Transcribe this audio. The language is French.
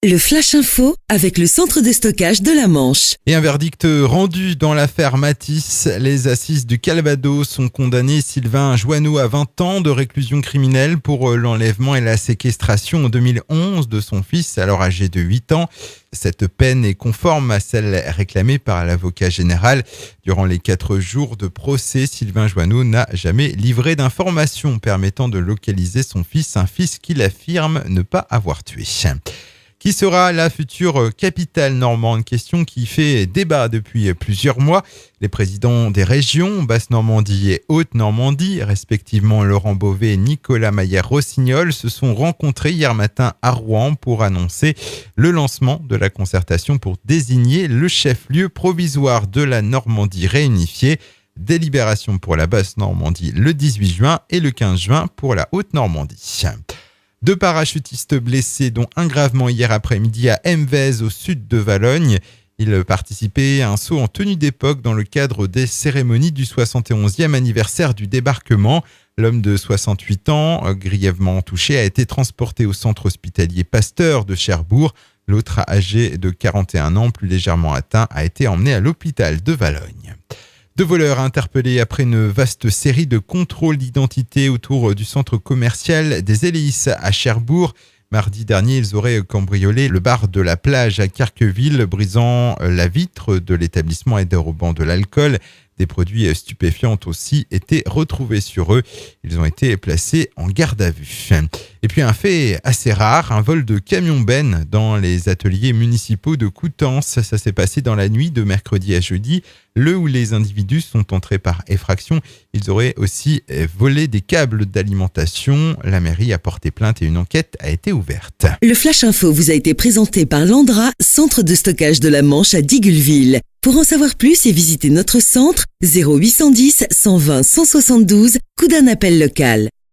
Le Flash Info avec le centre de stockage de la Manche. Et un verdict rendu dans l'affaire Matisse. Les assises du Calvados ont condamné Sylvain Joanneau à 20 ans de réclusion criminelle pour l'enlèvement et la séquestration en 2011 de son fils, alors âgé de 8 ans. Cette peine est conforme à celle réclamée par l'avocat général. Durant les 4 jours de procès, Sylvain Joanneau n'a jamais livré d'informations permettant de localiser son fils, un fils qu'il affirme ne pas avoir tué. Qui sera la future capitale normande? Question qui fait débat depuis plusieurs mois. Les présidents des régions, Basse-Normandie et Haute-Normandie, respectivement Laurent Beauvais et Nicolas Maillère-Rossignol, se sont rencontrés hier matin à Rouen pour annoncer le lancement de la concertation pour désigner le chef-lieu provisoire de la Normandie réunifiée. Délibération pour la Basse-Normandie le 18 juin et le 15 juin pour la Haute-Normandie. 2 parachutistes blessés, dont un gravement hier après-midi à Emvez, au sud de Valognes. Ils participaient à un saut en tenue d'époque dans le cadre des cérémonies du 71e anniversaire du débarquement. L'homme de 68 ans, grièvement touché, a été transporté au centre hospitalier Pasteur de Cherbourg. L'autre, âgé de 41 ans, plus légèrement atteint, a été emmené à l'hôpital de Valognes. 2 voleurs interpellés après une vaste série de contrôles d'identité autour du centre commercial des Hélices à Cherbourg. Mardi dernier, ils auraient cambriolé le bar de la plage à Carqueville, brisant la vitre de l'établissement et dérobant de l'alcool. Des produits stupéfiants ont aussi été retrouvés sur eux. Ils ont été placés en garde à vue. Et puis un fait assez rare, un vol de camion-benne dans les ateliers municipaux de Coutances. Ça s'est passé dans la nuit de mercredi à jeudi, le où les individus sont entrés par effraction. Ils auraient aussi volé des câbles d'alimentation. La mairie a porté plainte et une enquête a été ouverte. Le Flash Info vous a été présenté par Landra, centre de stockage de la Manche à Digoulville. Pour en savoir plus et visiter notre centre, 0810 120 172, coup d'un appel local.